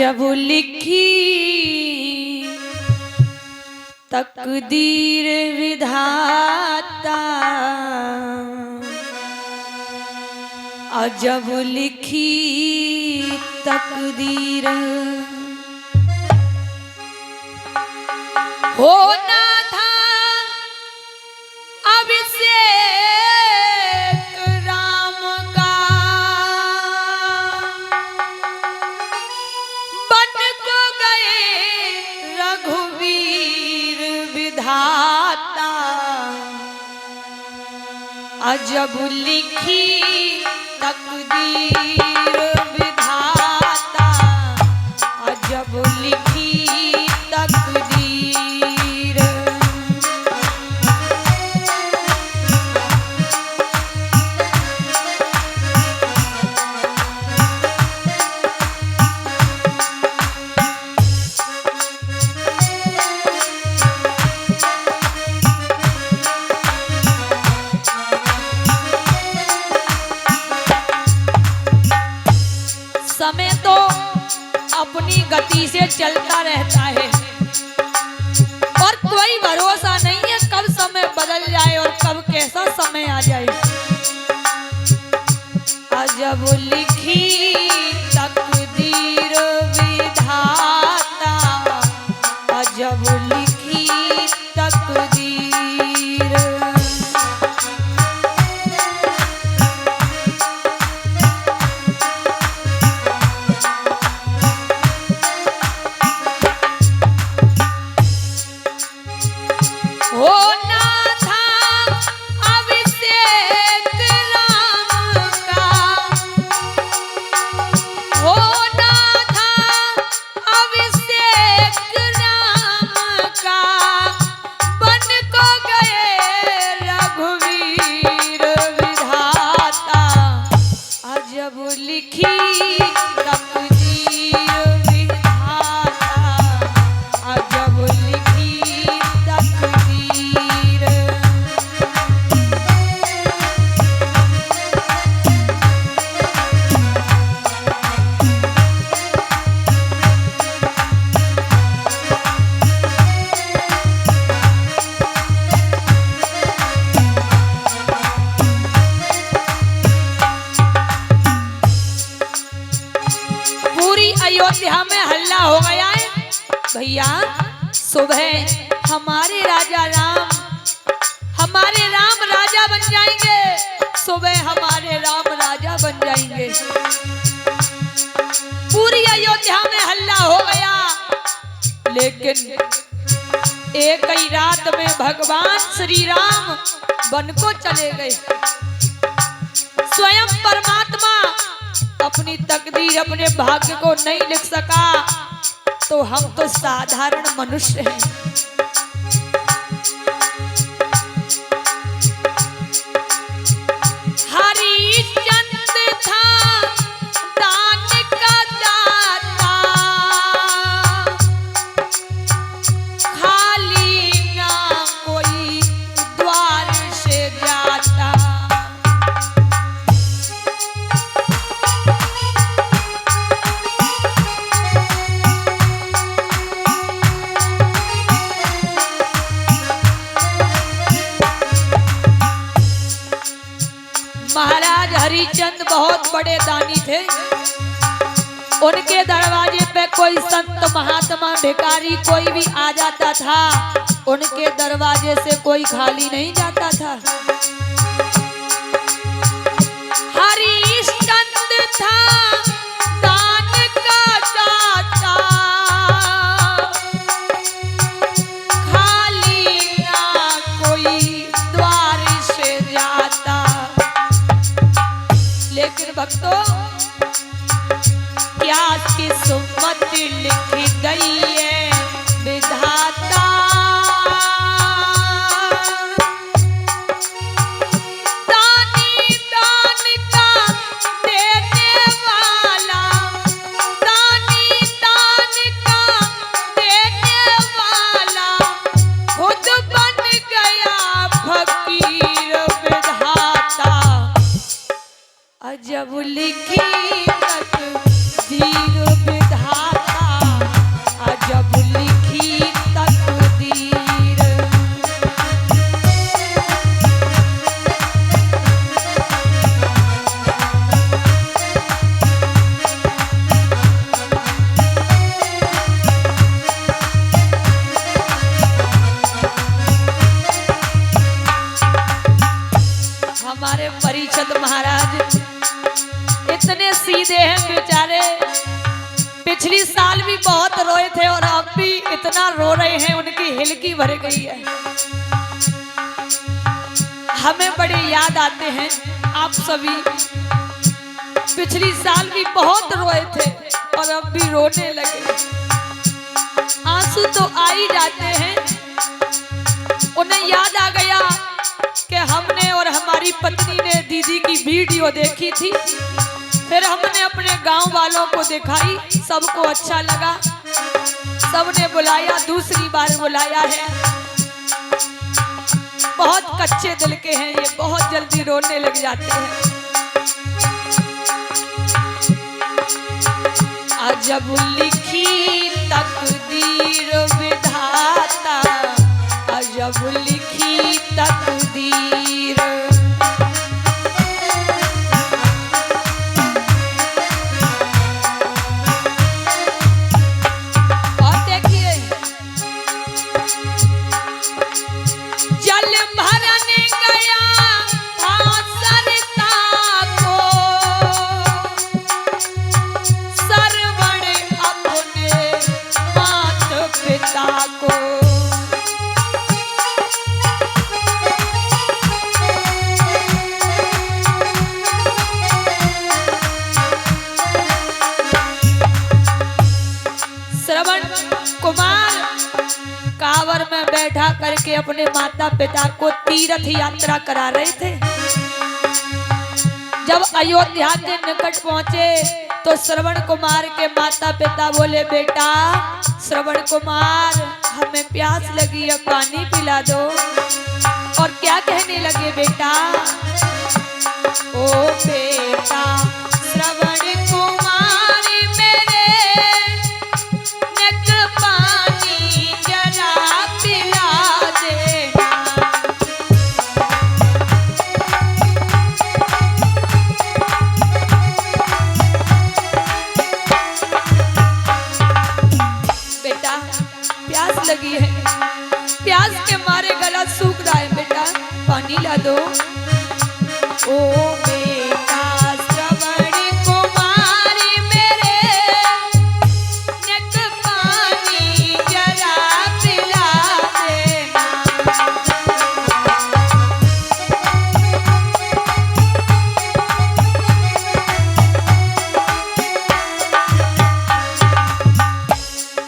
अजब लिखी तकदीर विधाता, अजब लिखी तकदीर। होना था अभिषेक राम का, बन को गए रघुवीर विधाता। अजब लिखी तकदीर विधाता, अजब लिखी तकदीर। समय तो अपनी गति से चलता रहता है और कोई भरोसा नहीं है कब समय बदल जाए और कब कैसा समय आ जाए। अजब लिखी तकदीर विधाता, अजब लिखी तकदीर। होना था अभिषेक राम का, होना था अभिषेक राम का, बन को गए रघुवीर विधाता। अजब लिखी तकदीर विधाता, अजब लिखी तकदीर। पूरी अयोध्या में हल्ला हो गया है भैया। सुबह हमारे राम राजा बन जाएंगे, सुबह हमारे राम राजा बन जाएंगे। पूरी अयोध्या में हल्ला हो गया, लेकिन एक ही रात में भगवान श्री राम वन को चले गए। स्वयं परमात्मा अपनी तकदीर अपने भाग्य को नहीं लिख सका, तो हम तो साधारण मनुष्य हैं। हरिश्चंद्र था दान का दाता, खाली ना कोई द्वार से जाता। महाराज हरिचंद बहुत बड़े दानी थे। उनके दरवाजे पे कोई संत महात्मा भिखारी कोई भी आ जाता था, उनके दरवाजे से कोई खाली नहीं जाता था। हरिश्चंद्र था दान का दाता, खाली ना कोई द्वार से जाता। लेकिन भक्तों, क्या किस्मत लिख गई है विधाता। दानी दान का देने वाला, दानी दान का देने वाला, खुद बन गया फकीर विधाता। अजब लिखी तकदीर विधाता, पिछली साल भी बहुत रोए थे और अब भी इतना रो रहे हैं, उनकी हिलकी भर गई है। हमें बड़े याद आते हैं आप सभी। पिछली साल भी बहुत रोए थे और अब भी रोने लगे। आंसू तो आ ही जाते हैं। उन्हें याद आ गया कि हमने और हमारी पत्नी ने दीदी की वीडियो देखी थी, फिर हमने अपने गांव वालों को दिखाई, सबको अच्छा लगा, सबने बुलाया, दूसरी बार बुलाया है। बहुत कच्चे दिल के हैं ये, बहुत जल्दी रोने लग जाते हैं। अजब लिखी तकदीर विधाता, अजब लिखी तकदीर। श्रवण कुमार कांवर में बैठा करके अपने माता पिता को तीर्थ यात्रा करा रहे थे। जब अयोध्या के निकट पहुंचे तो श्रवण कुमार के माता पिता बोले, बेटा श्रवण कुमार हमें प्यास लगी है, पानी पिला दो। और क्या कहने लगे बेटा, ओ बेटा श्रवण कुमार मेरे नेक पानी जरा पिला देना। बेटा प्यास लगी है, प्यास के मारे गला सूख रहा है, बेटा पानी ला दो। ओ बेटा श्रवण कुमार मेरे नेक पानी जरा पिला देना।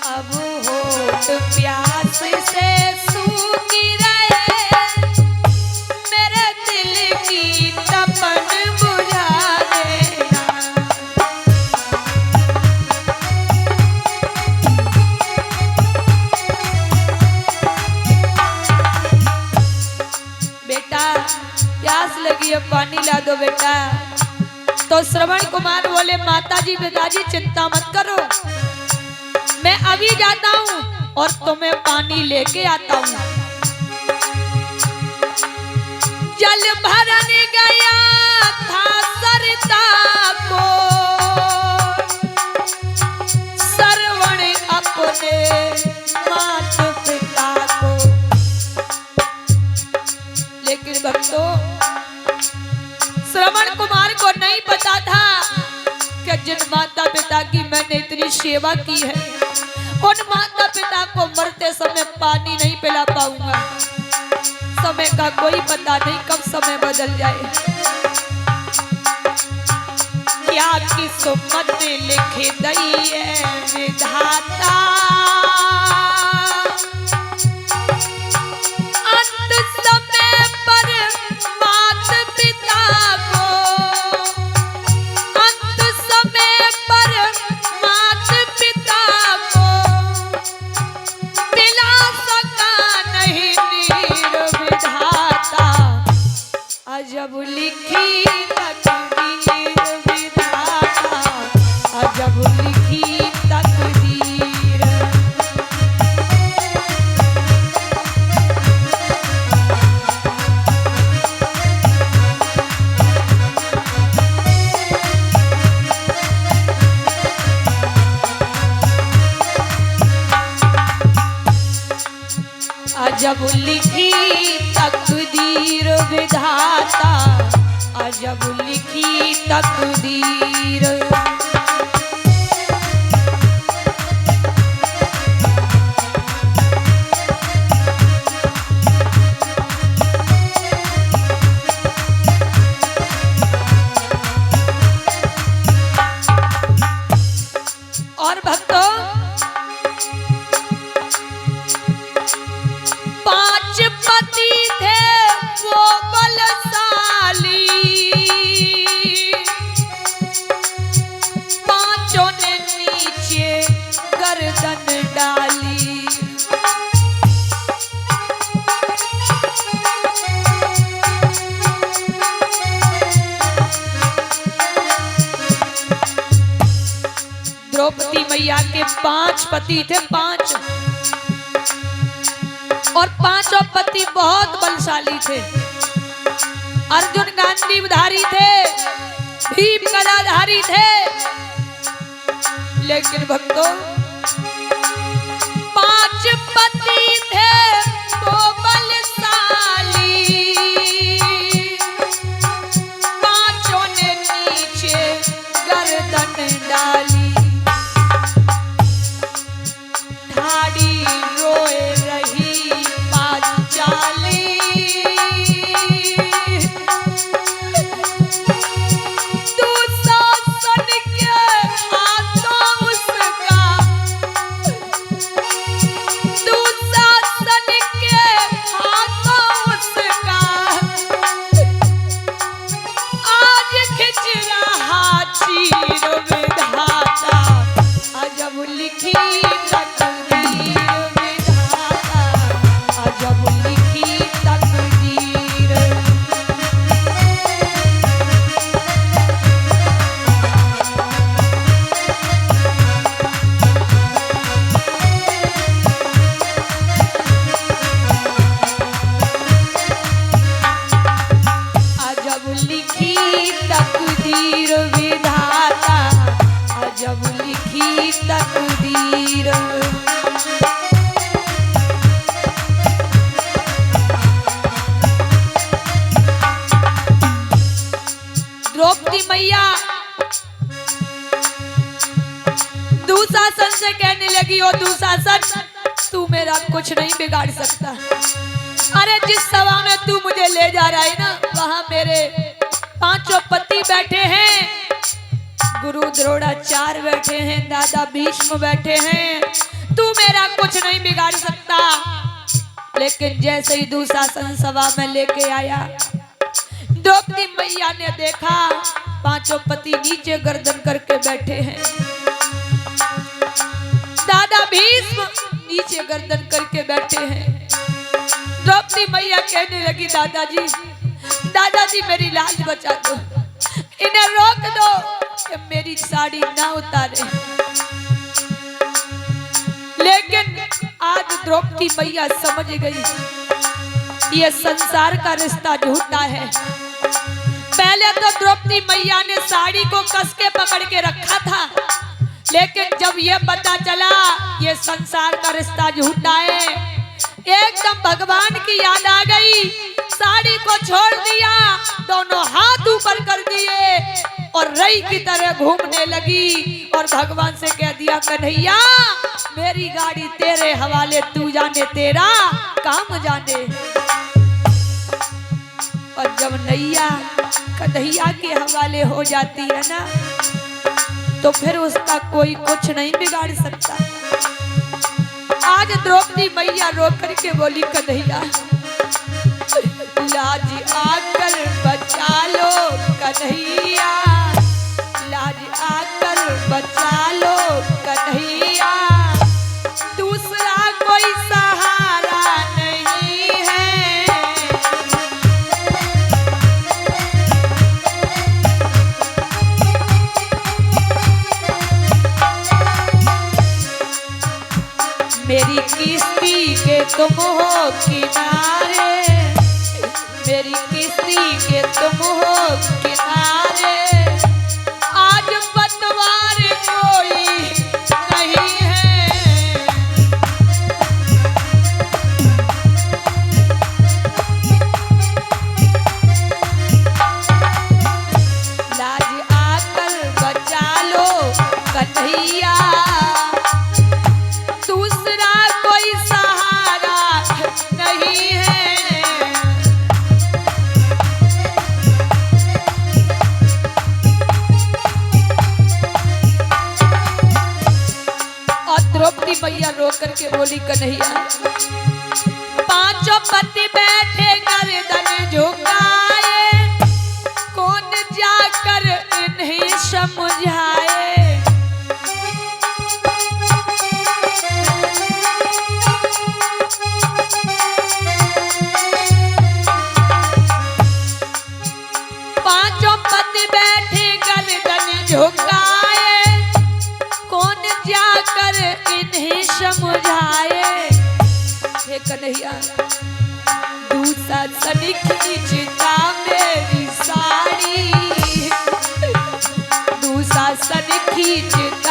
अब होठ प्यास से सूखी रहे, मेरे दिल की तपन बुझा देना। बेटा प्यास लगी है, पानी ला दो बेटा। तो श्रवण कुमार बोले, माताजी पिताजी चिंता मत करो, मैं अभी जाता हूँ और तुम्हें पानी लेके आता हूँ। जल भरने गया था सरता को, श्रवण अपने माता पिता को। लेकिन भक्तों श्रवण कुमार को नहीं पता था कि जिन माता पिता की मैंने इतनी सेवा की है, उन माता पिता को मरते समय पानी नहीं पिला पाऊंगा। समय का कोई पता नहीं कब समय बदल जाए। क्या किस्मत लिख दई है विधाता, अंत समय पर मात पिता को, अंत समय पर मात पिता को पिला सका नहीं नीर विधाता। अजब लिखी तकदीर विधाता, अजब लिखी तकदीर। अजब लिखी तकदीर विधाता, अजब लिखी तकदीर। और भक्तों, 5 पति थे वो बलशाली, पांचों ने नीचे गर्दन डाली। द्रौपदी मैया के 5 पति थे, 5, और 5 पति बहुत बलशाली थे। अर्जुन गांडीवधारी थे, भीम गदाधारी थे, लेकिन भक्तों 5 पति थे वो बलशाली, पांचों ने नीचे गर्दन डाली। ठाड़ी रोए रही पांचाली, दुशासन के हाथों उसका, दुशासन के हाथों उसका आज खिंच रहा चीर विधाता, अजब लिखी तकदीर विधाता, अजब लिखी तकदीर। अजब लिखी तकदीर विधाता, अजब लिखी तकदीर। द्रौपदी मैया दुशासन से कहने लगी, ओ दुशासन तू मेरा कुछ नहीं बिगाड़ सकता। अरे जिस सभा में तू मुझे ले जा रहा है ना, वहां मेरे 5 पति बैठे हैं, गुरु द्रोणाचार्य बैठे हैं, दादा भीष्म बैठे हैं, तू मेरा कुछ नहीं बिगाड़ सकता। लेकिन जैसे ही दुशासन सभा में लेके आया, द्रौपदी मैया ने देखा 5 पति नीचे गर्दन करके बैठे हैं, दादा भीष्म नीचे गर्दन करके बैठे हैं। द्रौपदी मैया कहने लगी, दादाजी दादाजी मेरी लाज बचा दो, इन्हें रोक दो कि मेरी साड़ी ना उतारे। लेकिन आज द्रौपदी मैया समझ गई ये संसार का रिश्ता झूठा है। पहले तो द्रौपदी मैया ने साड़ी को कस के पकड़ के रखा था, लेकिन जब ये पता चला ये संसार का रिश्ता झूठा है, एकदम भगवान की याद आ गई, साड़ी को छोड़ दिया, दोनों हाथ ऊपर कर दिए और रई की तरह घूमने लगी और भगवान से कह दिया, कन्हैया मेरी गाड़ी तेरे हवाले, तू जाने तेरा काम जाने। और जब नैया कन्हैया के हवाले हो जाती है ना, तो फिर उसका कोई कुछ नहीं बिगाड़ सकता। आज द्रौपदी मैया रो करके बोली, कन्हैया लाज आकर बचा लो कन्हैया, लाज आकर बचा लो कन्हैया, दूसरा कोई सहारा नहीं है। मेरी किस्ती के तुम हो किनारे, मेरी किस्ती के तुम हो किनारे, आज पतवार कोई नहीं है। लाज आकर बचा लो कन्हैया, दूसरा कोई सहारा नहीं है। द्रौपदी मैया रो करके बोली कन्हैया, पांचों पति बैठे गर्दन झुकाए, कौन जाकर इन्हें समझाए। पांचों पति बैठे गर्दन झुकाए, कौन जाकर इन्हें समझाए। हे कन्हैया, दुशासन खींचता मेरी साड़ी, दुशासन खींचता